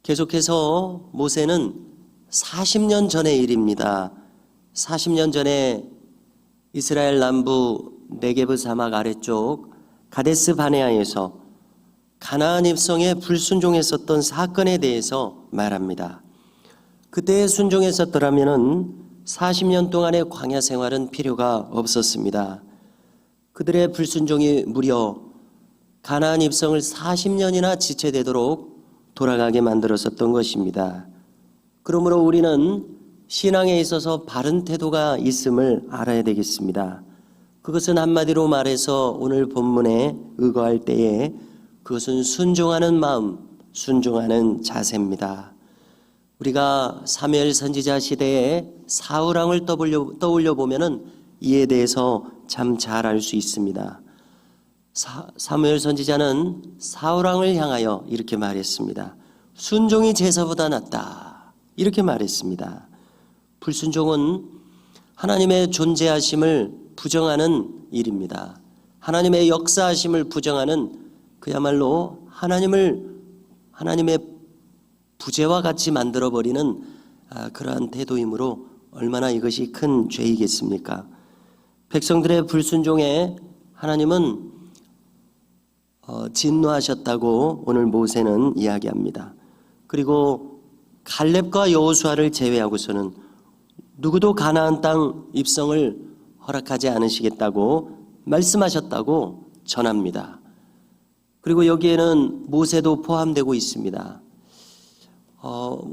계속해서 모세는 40년 전의 일입니다. 40년 전에 이스라엘 남부 네게브 사막 아래쪽 가데스 바네아에서 가나안 입성에 불순종했었던 사건에 대해서 말합니다. 그때 순종했었더라면 40년 동안의 광야 생활은 필요가 없었습니다. 그들의 불순종이 무려 가나안 입성을 40년이나 지체되도록 돌아가게 만들었었던 것입니다. 그러므로 우리는 신앙에 있어서 바른 태도가 있음을 알아야 되겠습니다. 그것은 한마디로 말해서 오늘 본문에 의거할 때에 그것은 순종하는 마음, 순종하는 자세입니다. 우리가 사무엘 선지자 시대에 사울 왕을 떠올려 보면은 이에 대해서 참 잘 알 수 있습니다. 사무엘 선지자는 사울 왕을 향하여 이렇게 말했습니다. 순종이 제사보다 낫다. 이렇게 말했습니다. 불순종은 하나님의 존재하심을 부정하는 일입니다. 하나님의 역사하심을 부정하는 그야말로 하나님의 부재와 같이 만들어버리는 그러한 태도이므로 얼마나 이것이 큰 죄이겠습니까? 백성들의 불순종에 하나님은 진노하셨다고 오늘 모세는 이야기합니다. 그리고 갈렙과 여호수아를 제외하고서는 누구도 가나안 땅 입성을 허락하지 않으시겠다고 말씀하셨다고 전합니다. 그리고 여기에는 모세도 포함되고 있습니다.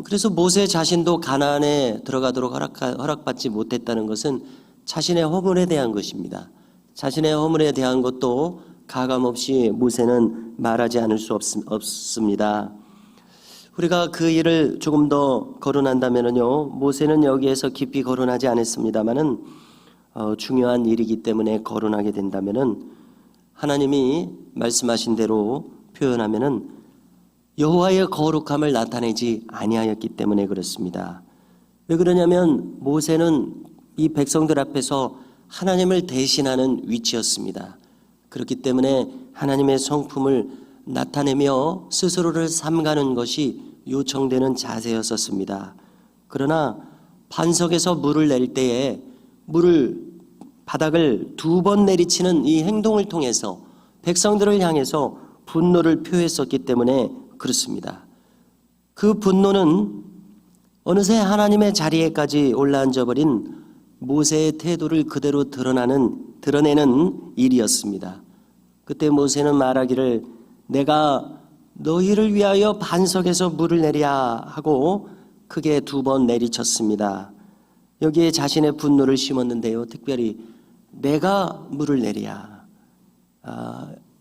그래서 모세 자신도 가나안에 들어가도록 허락받지 못했다는 것은 자신의 허물에 대한 것입니다. 자신의 허물에 대한 것도 가감없이 모세는 말하지 않을 수 없습니다. 우리가 그 일을 조금 더 거론한다면요, 모세는 여기에서 깊이 거론하지 않았습니다만은 중요한 일이기 때문에 거론하게 된다면은 하나님이 말씀하신 대로 표현하면은 여호와의 거룩함을 나타내지 아니하였기 때문에 그렇습니다. 왜 그러냐면 모세는 이 백성들 앞에서 하나님을 대신하는 위치였습니다. 그렇기 때문에 하나님의 성품을 나타내며 스스로를 삼가는 것이 요청되는 자세였었습니다. 그러나 반석에서 물을 낼 때에 바닥을 2번 내리치는 이 행동을 통해서 백성들을 향해서 분노를 표했었기 때문에 그렇습니다. 그 분노는 어느새 하나님의 자리에까지 올라앉아버린 모세의 태도를 그대로 드러내는 일이었습니다. 그때 모세는 말하기를 내가 너희를 위하여 반석에서 물을 내리라 하고 크게 2번 내리쳤습니다. 여기에 자신의 분노를 심었는데요. 특별히 내가 물을 내리라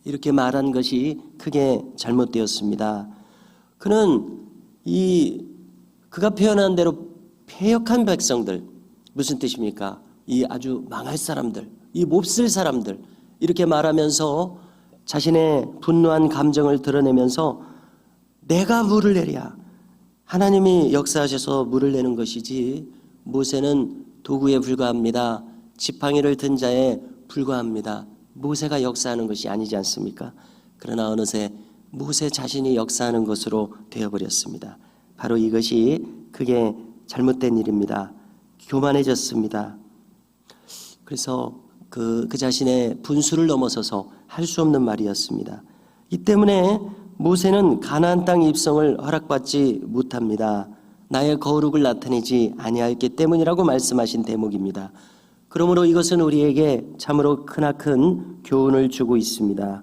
이렇게 말한 것이 크게 잘못되었습니다. 그는 그가 표현한 대로 패역한 백성들, 무슨 뜻입니까? 이 아주 망할 사람들, 이 몹쓸 사람들 이렇게 말하면서 자신의 분노한 감정을 드러내면서 내가 물을 내랴. 하나님이 역사하셔서 물을 내는 것이지 모세는 도구에 불과합니다. 지팡이를 든 자에 불과합니다. 모세가 역사하는 것이 아니지 않습니까? 그러나 어느새 모세 자신이 역사하는 것으로 되어버렸습니다. 바로 이것이 크게 잘못된 일입니다. 교만해졌습니다. 그래서 그 자신의 분수를 넘어서서 할 수 없는 말이었습니다. 이 때문에 모세는 가나안 땅 입성을 허락받지 못합니다. 나의 거룩을 나타내지 아니하였기 때문이라고 말씀하신 대목입니다. 그러므로 이것은 우리에게 참으로 크나큰 교훈을 주고 있습니다.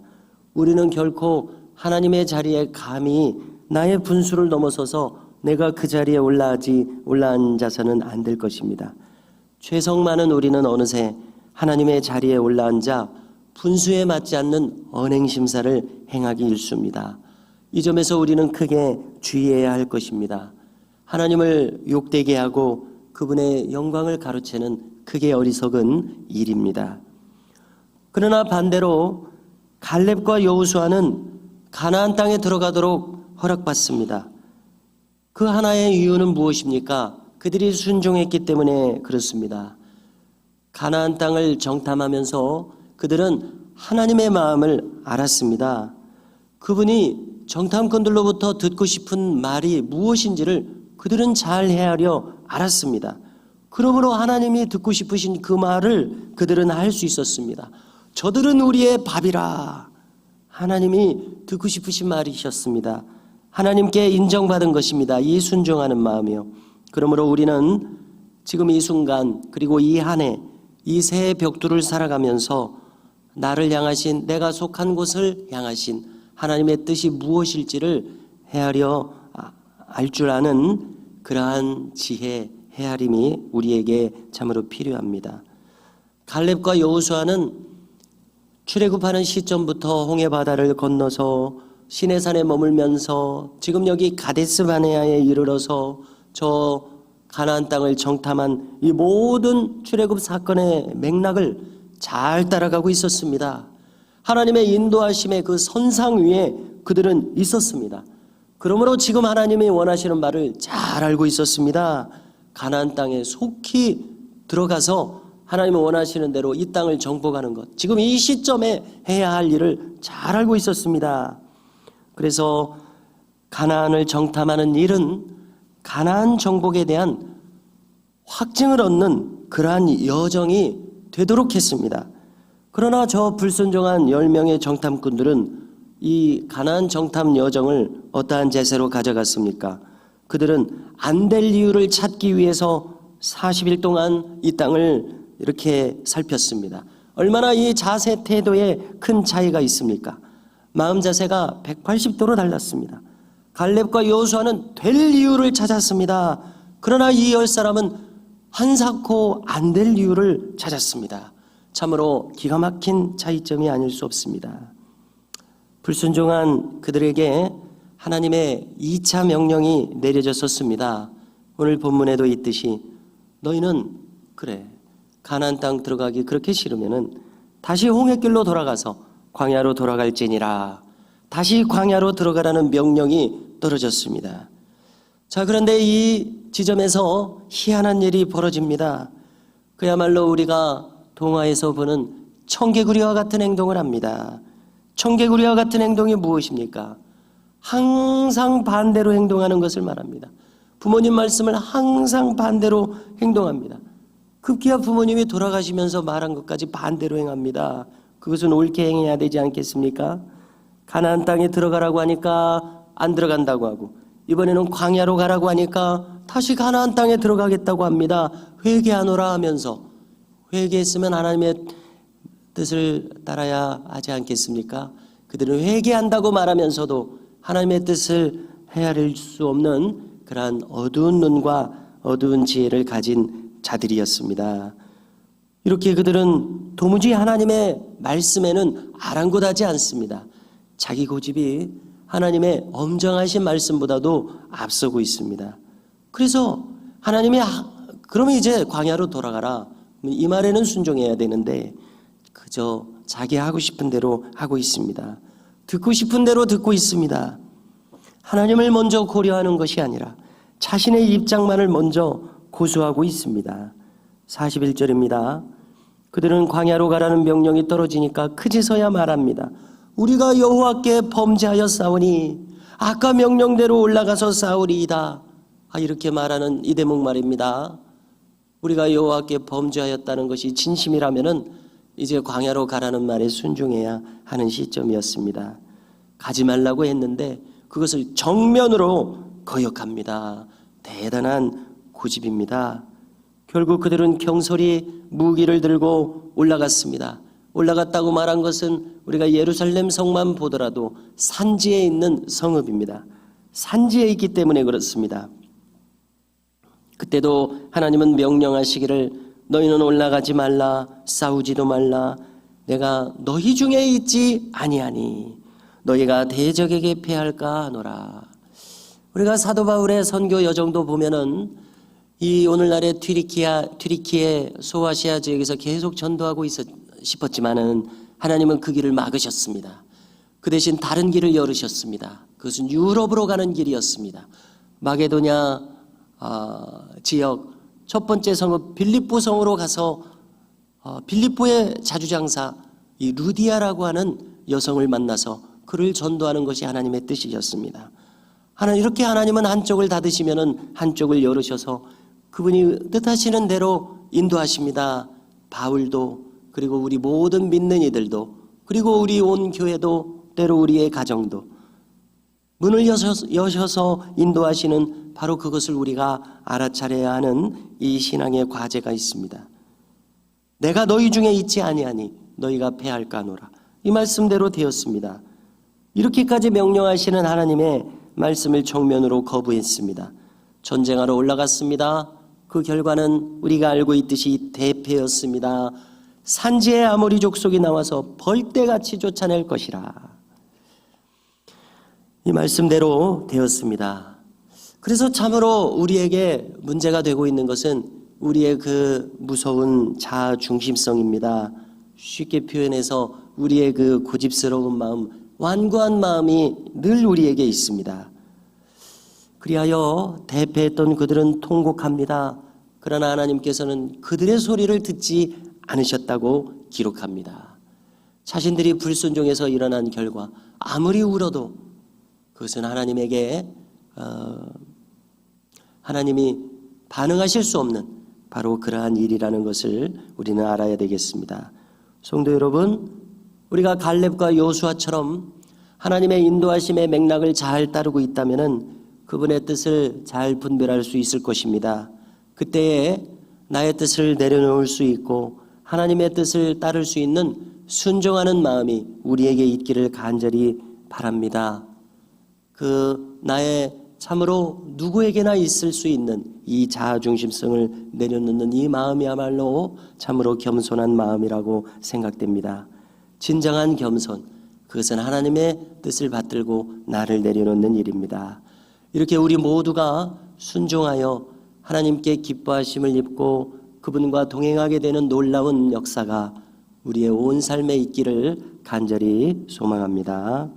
우리는 결코 하나님의 자리에 감히 나의 분수를 넘어서서 내가 그 자리에 올라앉아서는 안 될 것입니다. 죄성 많은 우리는 어느새 하나님의 자리에 올라앉아 분수에 맞지 않는 언행심사를 행하기 일쑤입니다. 이 점에서 우리는 크게 주의해야 할 것입니다. 하나님을 욕되게 하고 그분의 영광을 가로채는 크게 어리석은 일입니다. 그러나 반대로 갈렙과 여호수아는 가나안 땅에 들어가도록 허락받습니다. 그 하나의 이유는 무엇입니까? 그들이 순종했기 때문에 그렇습니다. 가나안 땅을 정탐하면서 그들은 하나님의 마음을 알았습니다. 그분이 정탐꾼들로부터 듣고 싶은 말이 무엇인지를 그들은 잘 헤아려 알았습니다. 그러므로 하나님이 듣고 싶으신 그 말을 그들은 할 수 있었습니다. 저들은 우리의 밥이라. 하나님이 듣고 싶으신 말이셨습니다. 하나님께 인정받은 것입니다. 이 순종하는 마음이요. 그러므로 우리는 지금 이 순간 그리고 이 한 해 이 새해 벽두를 살아가면서 나를 향하신, 내가 속한 곳을 향하신 하나님의 뜻이 무엇일지를 헤아려 알 줄 아는 그러한 지혜, 헤아림이 우리에게 참으로 필요합니다. 갈렙과 여호수아는 출애굽하는 시점부터 홍해 바다를 건너서 시내산에 머물면서 지금 여기 가데스 바네아에 이르러서 저 가나안 땅을 정탐한 이 모든 출애굽 사건의 맥락을 잘 따라가고 있었습니다. 하나님의 인도하심의 그 선상 위에 그들은 있었습니다. 그러므로 지금 하나님이 원하시는 바를 잘 알고 있었습니다. 가나안 땅에 속히 들어가서 하나님이 원하시는 대로 이 땅을 정복하는 것, 지금 이 시점에 해야 할 일을 잘 알고 있었습니다. 그래서 가나안을 정탐하는 일은 가나안 정복에 대한 확증을 얻는 그러한 여정이 되도록 했습니다. 그러나 저 불순종한 10명의 정탐꾼들은 이 가나안 정탐 여정을 어떠한 제세로 가져갔습니까? 그들은 안 될 이유를 찾기 위해서 40일 동안 이 땅을 이렇게 살폈습니다. 얼마나 이 자세 태도에 큰 차이가 있습니까? 마음 자세가 180도로 달랐습니다. 갈렙과 여호수아는 될 이유를 찾았습니다. 그러나 이 10사람은 한사코 안 될 이유를 찾았습니다. 참으로 기가 막힌 차이점이 아닐 수 없습니다. 불순종한 그들에게 하나님의 2차 명령이 내려졌었습니다. 오늘 본문에도 있듯이 너희는 그래 가나안 땅 들어가기 그렇게 싫으면은 다시 홍해길로 돌아가서 광야로 돌아갈지니라. 다시 광야로 들어가라는 명령이 떨어졌습니다. 자, 그런데 이 지점에서 희한한 일이 벌어집니다. 그야말로 우리가 동화에서 보는 청개구리와 같은 행동을 합니다. 청개구리와 같은 행동이 무엇입니까? 항상 반대로 행동하는 것을 말합니다. 부모님 말씀을 항상 반대로 행동합니다. 급기야 부모님이 돌아가시면서 말한 것까지 반대로 행합니다. 그것은 옳게 행해야 되지 않겠습니까? 가나안 땅에 들어가라고 하니까 안 들어간다고 하고, 이번에는 광야로 가라고 하니까 다시 가나안 땅에 들어가겠다고 합니다. 회개하노라 하면서, 회개했으면 하나님의 뜻을 따라야 하지 않겠습니까? 그들은 회개한다고 말하면서도 하나님의 뜻을 헤아릴 수 없는 그러한 어두운 눈과 어두운 지혜를 가진 자들이었습니다. 이렇게 그들은 도무지 하나님의 말씀에는 아랑곳하지 않습니다. 자기 고집이 하나님의 엄정하신 말씀보다도 앞서고 있습니다. 그래서 하나님이 그러면 이제 광야로 돌아가라, 이 말에는 순종해야 되는데 그저 자기 하고 싶은 대로 하고 있습니다. 듣고 싶은 대로 듣고 있습니다. 하나님을 먼저 고려하는 것이 아니라 자신의 입장만을 먼저 고수하고 있습니다. 41절입니다. 그들은 광야로 가라는 명령이 떨어지니까 그제서야 말합니다. 우리가 여호와께 범죄하였사오니 아까 명령대로 올라가서 싸우리이다. 이렇게 말하는 이 대목 말입니다. 우리가 여호와께 범죄하였다는 것이 진심이라면은 이제 광야로 가라는 말에 순종해야 하는 시점이었습니다. 가지 말라고 했는데 그것을 정면으로 거역합니다. 대단한 고집입니다. 결국 그들은 경솔히 무기를 들고 올라갔습니다. 올라갔다고 말한 것은 우리가 예루살렘 성만 보더라도 산지에 있는 성읍입니다. 산지에 있기 때문에 그렇습니다. 그때도 하나님은 명령하시기를 너희는 올라가지 말라, 싸우지도 말라, 내가 너희 중에 있지 아니하니 너희가 대적에게 패할까 하노라. 우리가 사도 바울의 선교 여정도 보면은 이 오늘날의 튀르키예 소아시아 지역에서 계속 전도하고 싶었지만은 하나님은 그 길을 막으셨습니다. 그 대신 다른 길을 열으셨습니다. 그것은 유럽으로 가는 길이었습니다. 마게도냐 지역 첫 번째 성읍 빌립보 성으로 가서 빌립보의 자주장사 이 루디아라고 하는 여성을 만나서 그를 전도하는 것이 하나님의 뜻이셨습니다. 이렇게 하나님은 한쪽을 닫으시면은 한쪽을 열으셔서 그분이 뜻하시는 대로 인도하십니다. 바울도, 그리고 우리 모든 믿는 이들도, 그리고 우리 온 교회도, 때로 우리의 가정도 문을 여셔서 인도하시는 바로 그것을 우리가 알아차려야 하는 이 신앙의 과제가 있습니다. 내가 너희 중에 있지 아니하니 너희가 패할까노라. 이 말씀대로 되었습니다. 이렇게까지 명령하시는 하나님의 말씀을 정면으로 거부했습니다. 전쟁하러 올라갔습니다. 그 결과는 우리가 알고 있듯이 대패였습니다. 산지의 아모리 족속이 나와서 벌떼같이 쫓아낼 것이라. 이 말씀대로 되었습니다. 그래서 참으로 우리에게 문제가 되고 있는 것은 우리의 그 무서운 자아 중심성입니다. 쉽게 표현해서 우리의 그 고집스러운 마음, 완고한 마음이 늘 우리에게 있습니다. 그리하여 대패했던 그들은 통곡합니다. 그러나 하나님께서는 그들의 소리를 듣지 않으셨다고 기록합니다. 자신들이 불순종해서 일어난 결과 아무리 울어도 그것은 하나님에게 하나님이 반응하실 수 없는 바로 그러한 일이라는 것을 우리는 알아야 되겠습니다. 성도 여러분, 우리가 갈렙과 여호수아처럼 하나님의 인도하심의 맥락을 잘 따르고 있다면은 그분의 뜻을 잘 분별할 수 있을 것입니다. 그때에 나의 뜻을 내려놓을 수 있고 하나님의 뜻을 따를 수 있는 순종하는 마음이 우리에게 있기를 간절히 바랍니다. 그 나의 참으로 누구에게나 있을 수 있는 이 자아중심성을 내려놓는 이 마음이야말로 참으로 겸손한 마음이라고 생각됩니다. 진정한 겸손, 그것은 하나님의 뜻을 받들고 나를 내려놓는 일입니다. 이렇게 우리 모두가 순종하여 하나님께 기뻐하심을 입고 그분과 동행하게 되는 놀라운 역사가 우리의 온 삶에 있기를 간절히 소망합니다.